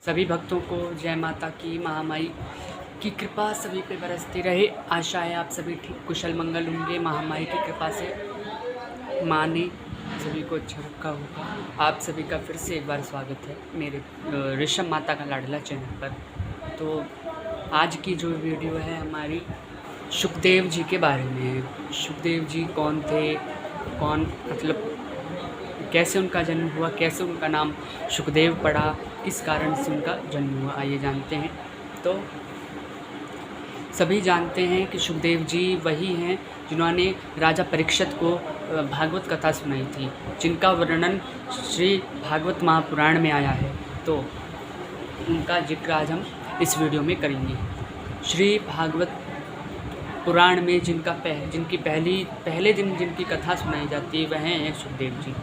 सभी भक्तों को जय माता की महामाई की कृपा सभी पे बरसती रहे। आशा है आप सभी ठीक कुशल मंगल होंगे। महामाई की कृपा से माँ ने सभी को अच्छा रखा होगा। आप सभी का फिर से एक बार स्वागत है मेरे ऋषभ माता का लाडला चैनल पर। तो आज की जो वीडियो है हमारी सुखदेव जी के बारे में है। सुखदेव जी कौन थे, कौन मतलब कैसे उनका जन्म हुआ, कैसे उनका नाम सुखदेव पड़ा, किस कारण से उनका जन्म हुआ, आइए जानते हैं। तो सभी जानते हैं कि सुखदेव जी वही हैं जिन्होंने राजा परीक्षित को भागवत कथा सुनाई थी, जिनका वर्णन श्री भागवत महापुराण में आया है। तो उनका जिक्र आज हम इस वीडियो में करेंगे। श्री भागवत पुराण में जिनकी पहले दिन जिनकी कथा सुनाई जाती है वह हैं सुखदेव जी।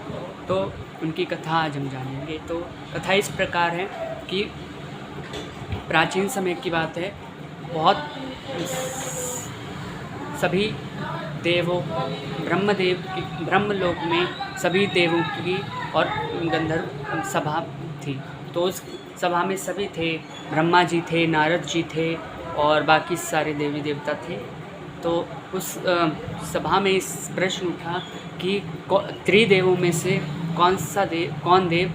तो उनकी कथा आज हम जानेंगे। तो कथा इस प्रकार है कि प्राचीन समय की बात है। बहुत सभी देवों ब्रह्मलोक में सभी देवों की और गंधर्व सभा थी। तो उस सभा में सभी थे, ब्रह्मा जी थे, नारद जी थे और बाकी सारे देवी देवता थे। तो उस सभा में इस प्रश्न उठा कि त्रिदेवों में से कौन देव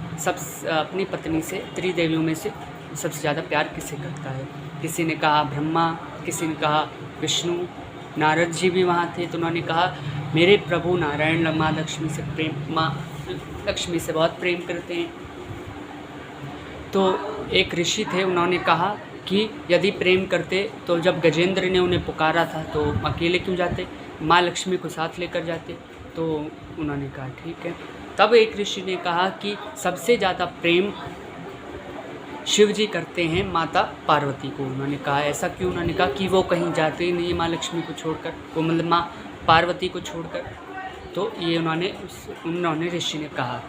अपनी पत्नी से त्रिदेवियों में से सबसे ज़्यादा प्यार किसे करता है। किसी ने कहा ब्रह्मा, किसी ने कहा विष्णु, नारद जी भी वहाँ थे। तो उन्होंने कहा मेरे प्रभु नारायण माँ लक्ष्मी से बहुत प्रेम करते हैं। तो एक ऋषि थे, उन्होंने कहा कि यदि प्रेम करते तो जब गजेंद्र ने उन्हें पुकारा था तो अकेले क्यों जाते, माँ लक्ष्मी को साथ लेकर जाते। तो उन्होंने कहा ठीक है। तब एक ऋषि ने कहा कि सबसे ज़्यादा प्रेम शिव जी करते हैं माता पार्वती को। उन्होंने कहा ऐसा क्यों। उन्होंने कहा कि वो कहीं जाते ही नहीं माँ लक्ष्मी को छोड़कर, वो मतलब माँ पार्वती को छोड़कर। तो ये उन्होंने ऋषि ने कहा।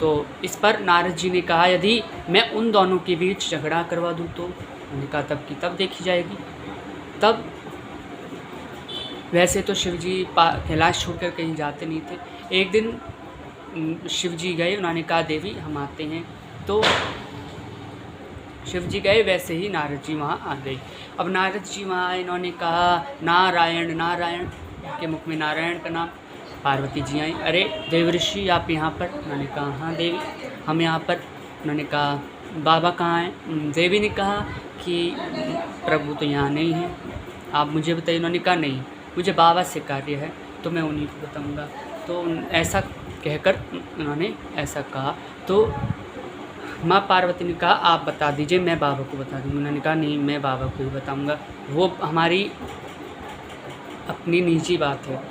तो इस पर नारद जी ने कहा यदि मैं उन दोनों के बीच झगड़ा करवा दूँ तो। उन्होंने कहा तब की तब देखी जाएगी। तब वैसे तो शिव जी कैलाश छोड़कर कहीं जाते नहीं थे। एक दिन शिव जी गए, उन्होंने कहा देवी हम आते हैं। तो शिव जी गए, वैसे ही नारद जी वहाँ आ गए। अब नारद जी वहाँ आए, इन्होंने कहा नारायण नारायण, के मुख में नारायण का नाम। पार्वती जी आई, अरे देवऋषि आप यहाँ पर। उन्होंने कहा हाँ देवी हम यहाँ पर। उन्होंने कहा बाबा कहाँ हैं। देवी ने कहा कि प्रभु तो यहाँ नहीं हैं, आप मुझे बताइए। उन्होंने कहा नहीं मुझे बाबा से कार्य है तो मैं उन्हीं को बताऊँगा। तो ऐसा कहकर उन्होंने ऐसा कहा। तो माँ पार्वती ने कहा आप बता दीजिए मैं बाबा को बता दूँगी। उन्होंने कहा नहीं मैं बाबा को ही बताऊँगा, वो हमारी अपनी निजी बात है।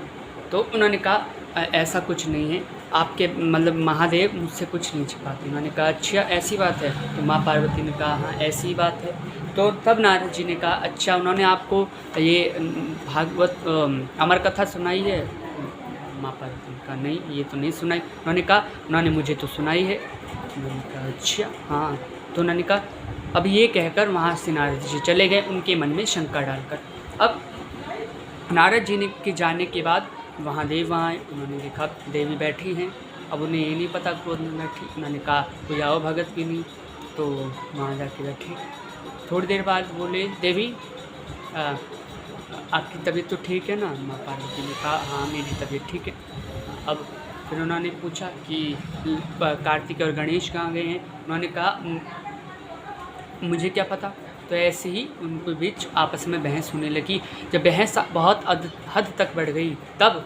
तो उन्होंने कहा ऐसा कुछ नहीं है, आपके मतलब महादेव मुझसे कुछ नहीं छिपाते। उन्होंने कहा अच्छा ऐसी बात है। तो माँ पार्वती ने कहा हाँ ऐसी ही बात है। तो तब नारद जी ने कहा अच्छा उन्होंने आपको ये भागवत अमर कथा सुनाई है। माँ पार्वती ने कहा नहीं ये तो नहीं सुनाई। उन्होंने कहा उन्होंने मुझे तो सुनाई है। उन्होंने कहा अच्छा हाँ। तो उन्होंने कहा अब ये कहकर वहाँ से नारद जी चले गए, उनके मन में शंका डालकर। अब नारद जी के जाने के बाद महादेव वहाँ आए, उन्होंने देखा देवी बैठी हैं। अब उन्हें ये नहीं पता क्रोध में बैठी। उन्होंने कहा कोई आओ भगत भी नहीं। तो वहाँ जाके बैठी। थोड़ी देर बाद बोले देवी आपकी तबीयत तो ठीक है ना। माँ पार्वती ने कहा हाँ मेरी तबीयत ठीक है। अब फिर उन्होंने पूछा कि कार्तिक और गणेश कहाँ गए हैं। उन्होंने कहा मुझे क्या पता। तो ऐसे ही उनके बीच आपस में बहस होने लगी। जब बहस बहुत हद तक बढ़ गई तब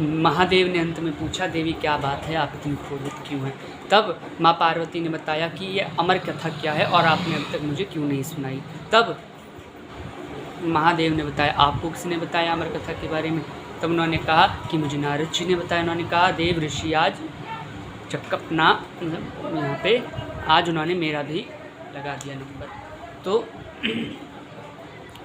महादेव ने अंत में पूछा देवी क्या बात है, आप इतनी क्रोधित क्यों हैं। तब माँ पार्वती ने बताया कि ये अमर कथा क्या है और आपने अब तक मुझे क्यों नहीं सुनाई। तब महादेव ने बताया आपको किसने बताया अमर कथा के बारे में। तब उन्होंने कहा कि मुझे नारद जी ने बताया। उन्होंने कहा देव ऋषि आज चक्कपना यहाँ पे आज उन्होंने मेरा भी लगा दिया नंबर। तो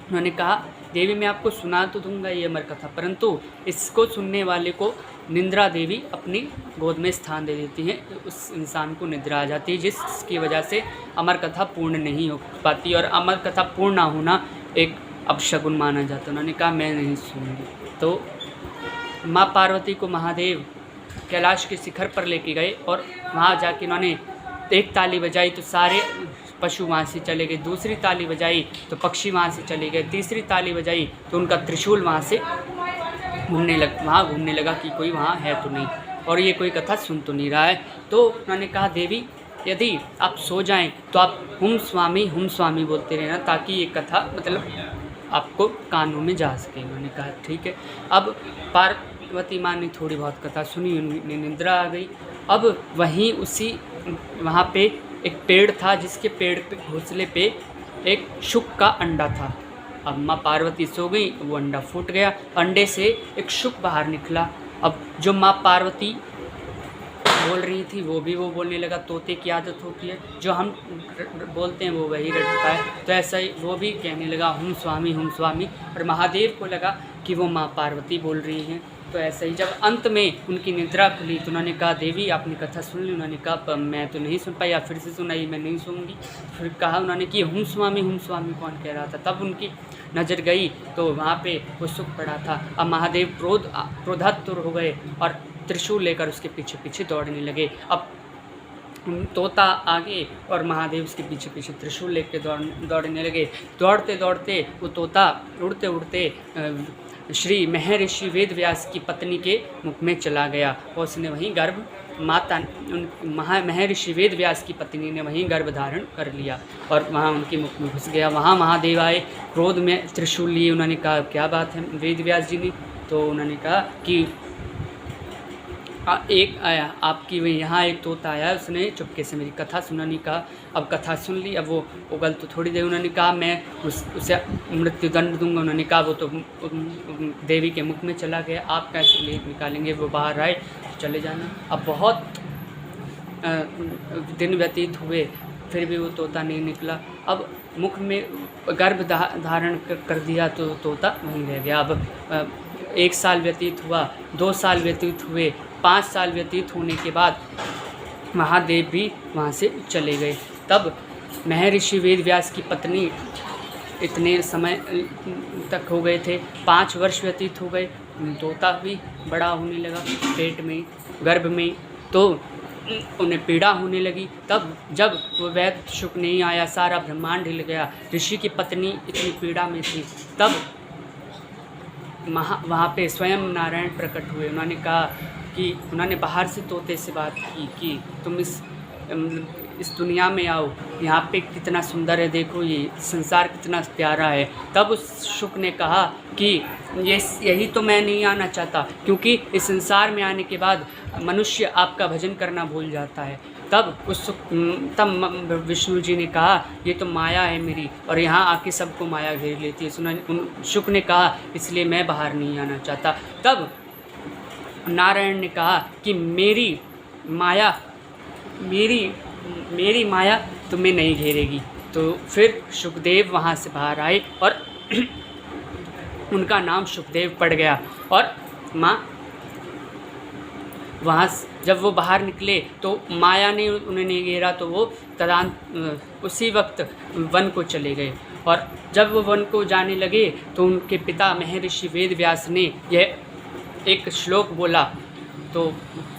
उन्होंने कहा देवी मैं आपको सुना तो दूंगा ये अमर कथा, परंतु इसको सुनने वाले को निंद्रा देवी अपनी गोद में स्थान दे देती हैं। उस इंसान को निद्रा आ जाती है जिसकी वजह से अमर कथा पूर्ण नहीं हो पाती और अमर कथा पूर्ण ना होना एक अपशगुन माना जाता। उन्होंने कहा मैं नहीं सुनूंगी। तो माँ पार्वती को महादेव कैलाश के शिखर पर लेके गए और वहाँ जाके उन्होंने एक ताली बजाई तो सारे पशु वहाँ से चले गए, दूसरी ताली बजाई तो पक्षी वहाँ से चले गए, तीसरी ताली बजाई तो उनका त्रिशूल वहाँ से घूमने लगा कि कोई वहाँ है तो नहीं और ये कोई कथा सुन तो नहीं रहा है। तो उन्होंने कहा देवी यदि आप सो जाएं तो आप हुम स्वामी बोलते रहना ताकि ये कथा मतलब आपको कानों में जा सके। उन्होंने कहा ठीक है। अब पार्वती माँ ने थोड़ी बहुत कथा सुनी, उन्हें निद्रा आ गई। अब वहीं वहाँ पे एक पेड़ था जिसके पेड़ पे घोंसले पे एक शुक का अंडा था। अब माँ पार्वती सो गई, वो अंडा फूट गया, अंडे से एक शुक बाहर निकला। अब जो माँ पार्वती बोल रही थी वो बोलने लगा। तोते की आदत होती है, जो हम बोलते हैं वो वही रटता है, तो ऐसा ही वो भी कहने लगा हुम स्वामी। और महादेव को लगा कि वो माँ पार्वती बोल रही हैं। तो ऐसा ही जब अंत में उनकी निद्रा खुली तो उन्होंने कहा देवी आपने कथा सुन ली? उन्होंने कहा मैं तो नहीं सुन पाई, आप फिर से सुनाई, मैं नहीं सुनूंगी। फिर कहा उन्होंने कि हुम स्वामी कौन कह रहा था? तब उनकी नज़र गई तो वहाँ पे वो सुख पड़ा था। अब महादेव क्रोधातुर हो गए और त्रिशूल लेकर उसके पीछे पीछे दौड़ने लगे। अब तोता आगे और महादेव उसके पीछे पीछे त्रिशूल लेकर दौड़ने लगे। दौड़ते दौड़ते वो तोता उड़ते उड़ते श्री महर्षि वेद व्यास की पत्नी के मुख में चला गया और उसने वहीं महर्षि वेद व्यास की पत्नी ने वहीं गर्भ धारण कर लिया और वहाँ उनके मुख में घुस गया। वहाँ महादेव आए क्रोध में त्रिशूल लिए। उन्होंने कहा क्या बात है वेद व्यास जी ने? तो उन्होंने कहा कि एक आया आपकी वही यहाँ एक तोता आया, उसने चुपके से मेरी कथा सुनाने का। अब कथा सुन ली, अब वो उगल तो थोड़ी देर। उन्होंने कहा मैं उसे मृत्युदंड दूंगा। उन्होंने कहा वो तो देवी के मुख में चला गया, आप कैसे लेख निकालेंगे? वो बाहर आए, चले जाना। अब बहुत दिन व्यतीत हुए फिर भी वो तोता नहीं निकला। अब मुख में गर्भ धारण कर दिया तो तोता वहीं रह गया। अब 1 साल व्यतीत हुआ, 2 साल व्यतीत हुए, 5 साल व्यतीत होने के बाद महादेव भी वहाँ से चले गए। तब महर्षि वेद व्यास की पत्नी इतने समय तक हो गए थे, 5 वर्ष व्यतीत हो गए। तोता भी बड़ा होने लगा पेट में, गर्भ में, तो उन्हें पीड़ा होने लगी। तब जब वो वैद्य शुक नहीं आया, सारा ब्रह्मांड हिल गया। ऋषि की पत्नी इतनी पीड़ा में थी। तब वहाँ पे स्वयं नारायण प्रकट हुए। उन्होंने कहा कि उन्होंने बाहर से तोते से बात की कि तुम इस दुनिया में आओ, यहाँ पे कितना सुंदर है, देखो ये संसार कितना प्यारा है। तब उस शुक ने कहा कि यही तो मैं नहीं आना चाहता, क्योंकि इस संसार में आने के बाद मनुष्य आपका भजन करना भूल जाता है। तब विष्णु जी ने कहा ये तो माया है मेरी, और यहाँ आके सबको माया घेर लेती है। शुक ने कहा इसलिए मैं बाहर नहीं आना चाहता। तब नारायण ने कहा कि मेरी माया तुम्हें नहीं घेरेगी। तो फिर शुकदेव वहाँ से बाहर आए और उनका नाम शुकदेव पड़ गया। और माँ वहाँ जब वो बाहर निकले तो माया ने उन्हें नहीं घेरा, तो वो उसी वक्त वन को चले गए। और जब वो वन को जाने लगे तो उनके पिता महर्षि वेद व्यास ने यह एक श्लोक बोला, तो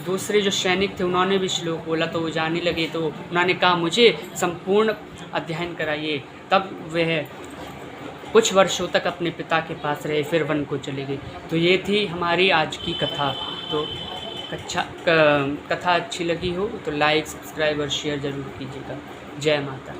दूसरे जो सैनिक थे उन्होंने भी श्लोक बोला, तो वो जाने लगे। तो उन्होंने कहा मुझे संपूर्ण अध्ययन कराइए। तब वह कुछ वर्षों तक अपने पिता के पास रहे, फिर वन को चले गए। तो ये थी हमारी आज की कथा। तो कथा अच्छी लगी हो तो लाइक, सब्सक्राइब और शेयर ज़रूर कीजिएगा। जय माता।